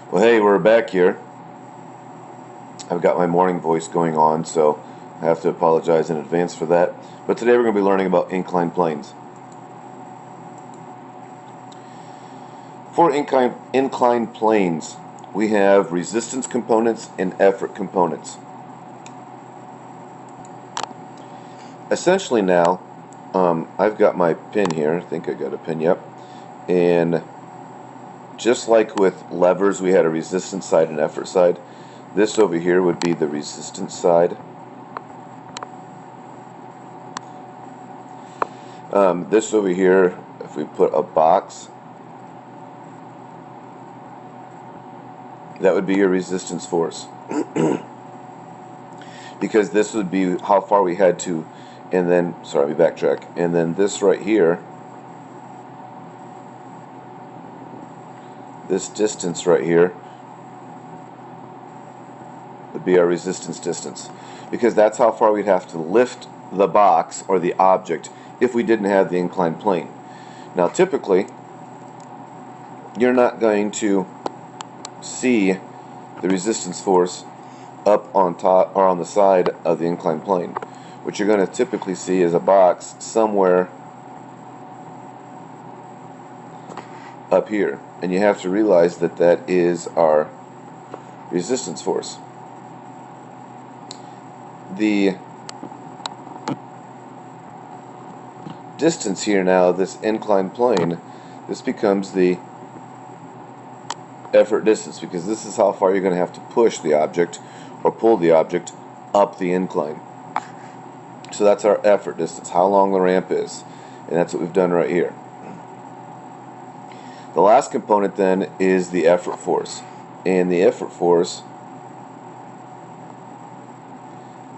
Well, hey, we're back here. I've got my morning voice going on, so I have to apologize in advance for that. But today we're going to be learning about inclined planes. For inclined planes, we have resistance components and effort components. Essentially now, I've got my pin here. I think I got a pin, yep. And just like with levers, we had a resistance side and effort side. This over here would be the resistance side. This over here, if we put a box, that would be your resistance force. Because this would be how far we had to, and then, sorry, let me backtrack. And then this right here, this distance right here, would be our resistance distance, because that's how far we'd have to lift the box or the object if we didn't have the inclined plane. Now typically you're not going to see the resistance force up on top or on the side of the inclined plane. What you're going to typically see is a box somewhere up here, and you have to realize that that is our resistance force. The distance here now, this inclined plane, this becomes the effort distance, because this is how far you're going to have to push the object or pull the object up the incline. So that's our effort distance, how long the ramp is, and that's what we've done right here. The last component then is the effort force, and the effort force,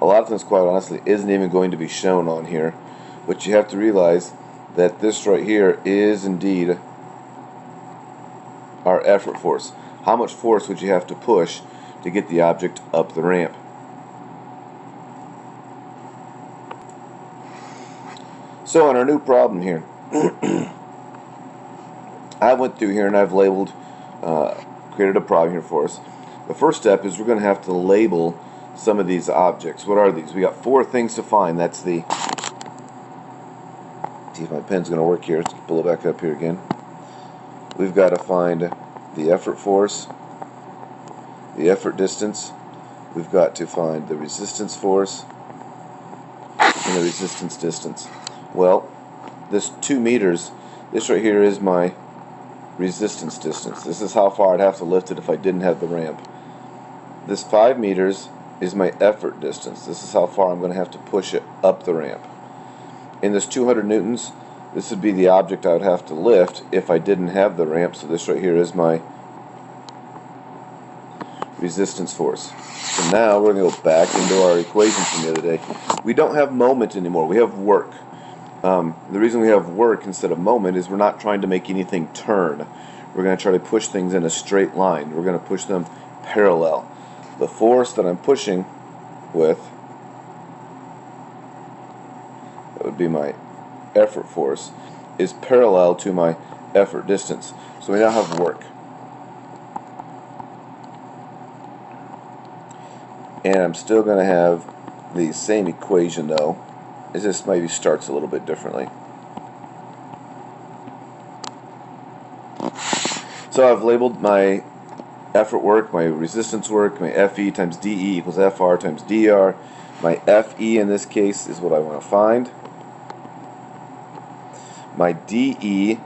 a lot of times, quite honestly, isn't even going to be shown on here, but you have to realize that this right here is indeed our effort force. How much force would you have to push to get the object up the ramp? So on our new problem here, I went through here and I've labeled, created a problem here for us. The first step is we're going to have to label some of these objects. What are these? We got 4 things to find. That's the, see if my pen's going to work here. Let's pull it back up here again. We've got to find the effort force, the effort distance. We've got to find the resistance force and the resistance distance. Well, this 2 meters, this right here is my resistance distance. This is how far I'd have to lift it if I didn't have the ramp. This 5 meters is my effort distance. This is how far I'm going to have to push it up the ramp. In this 200 newtons, this would be the object I would have to lift if I didn't have the ramp. So this right here is my resistance force. So now we're going to go back into our equation from the other day. We don't have moment anymore. We have work. The reason we have work instead of moment is we're not trying to make anything turn. We're going to try to push things in a straight line. We're going to push them parallel. The force that I'm pushing with, that would be my effort force, is parallel to my effort distance. So we now have work. And I'm still going to have the same equation though. It just maybe starts a little bit differently. So I've labeled my effort work, my resistance work, my FE times DE equals FR times DR. My FE in this case is what I want to find. My DE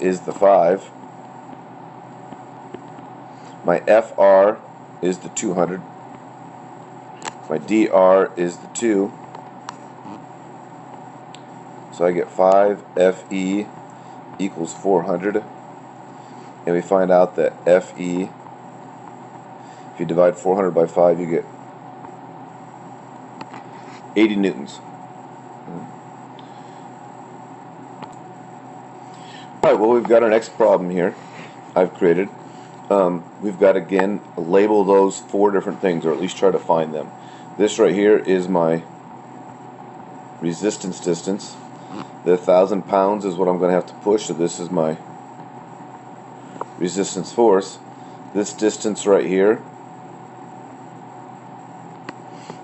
is the 5. My FR is the 200. My DR is the 2. So I get 5 FE equals 400. And we find out that FE, if you divide 400 by 5, you get 80 newtons. Alright, well, we've got our next problem here I've created. We've got, again, label those 4 different things, or at least try to find them. This right here is my resistance distance. The 1,000 pounds is what I'm going to have to push, so this is my resistance force. This distance right here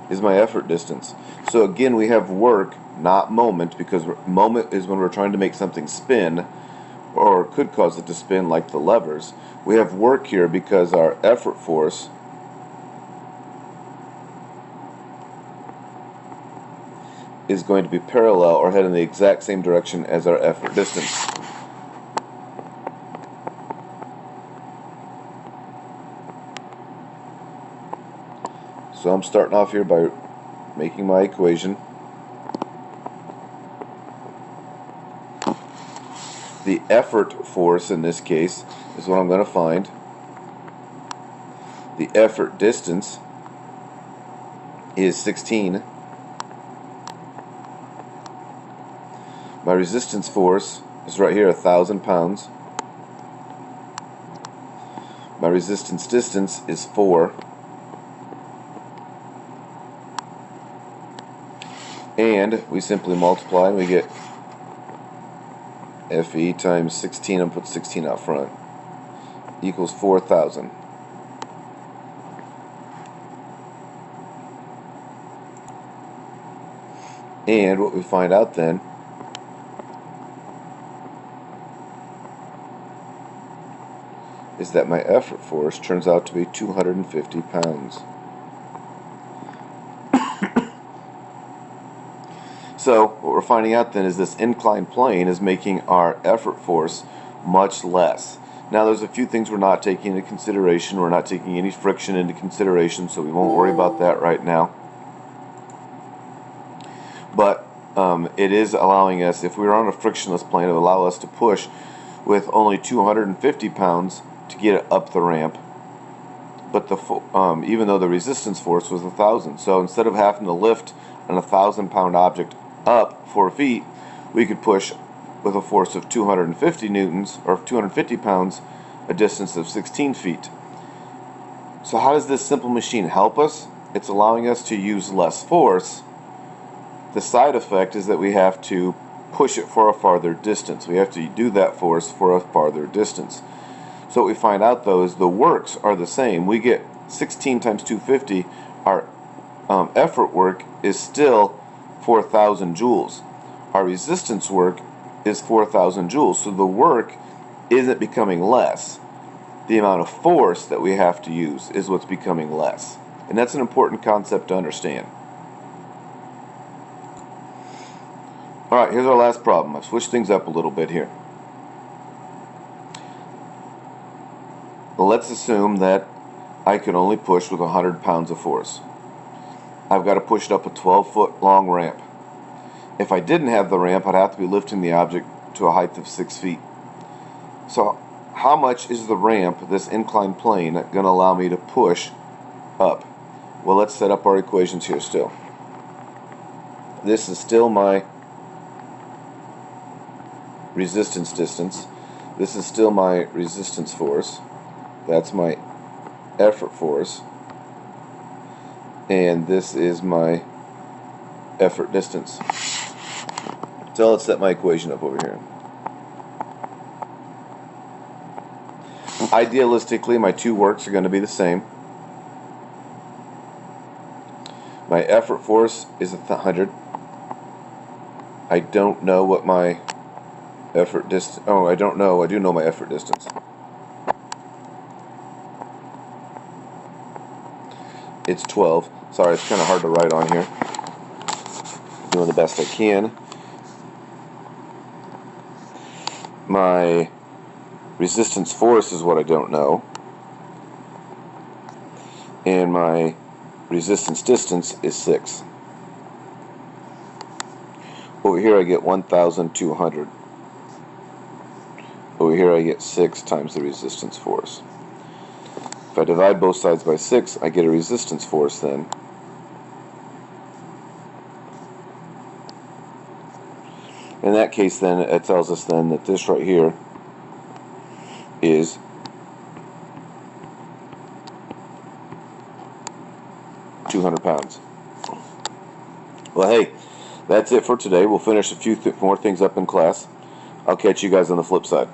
is my effort distance. So again, we have work, not moment, because moment is when we're trying to make something spin, or could cause it to spin, like the levers. We have work here because our effort force is going to be parallel or head in the exact same direction as our effort distance. So I'm starting off here by making my equation. The effort force in this case is what I'm going to find. The effort distance is 16. My resistance force is right here, 1,000 pounds. My resistance distance is 4. And we simply multiply and we get FE times 16, and put 16 out front, equals 4,000. And what we find out then is that my effort force turns out to be 250 pounds. So what we're finding out then is this inclined plane is making our effort force much less. Now there's a few things we're not taking into consideration. We're not taking any friction into consideration, so we won't worry about that right now. But it is allowing us, if we were on a frictionless plane, it would allow us to push with only 250 pounds to get it up the ramp. But even though the resistance force was 1,000, so instead of having to lift an 1,000-pound object up 4 feet, we could push with a force of 250 newtons, or 250 pounds, a distance of 16 feet. So how does this simple machine help us? It's allowing us to use less force. The side effect is that we have to push it for a farther distance. We have to do that force for a farther distance. So what we find out though is the works are the same. We get 16 times 250. Our effort work is still 4,000 joules. Our resistance work is 4,000 joules. So the work isn't becoming less. The amount of force that we have to use is what's becoming less. And that's an important concept to understand. Alright, here's our last problem. I've switched things up a little bit here. Let's assume that I can only push with 100 pounds of force. I've got to push it up a 12-foot long ramp. If I didn't have the ramp, I'd have to be lifting the object to a height of 6 feet. So how much is the ramp, this inclined plane, going to allow me to push up? Well, let's set up our equations here still. This is still my resistance distance. This is still my resistance force. That's my effort force. And this is my effort distance. So let's set my equation up over here. Idealistically, my two works are going to be the same. My effort force is 100. I don't know what my effort distance... Oh, I don't know. I do know my effort distance. It's 12. Sorry, it's kind of hard to write on here. Doing the best I can. My resistance force is what I don't know. And my resistance distance is 6. Over here I get 1,200. Over here I get 6 times the resistance force. If I divide both sides by 6, I get a resistance force then. In that case then, it tells us then that this right here is 200 pounds. Well, hey, that's it for today. We'll finish a few more things up in class. I'll catch you guys on the flip side.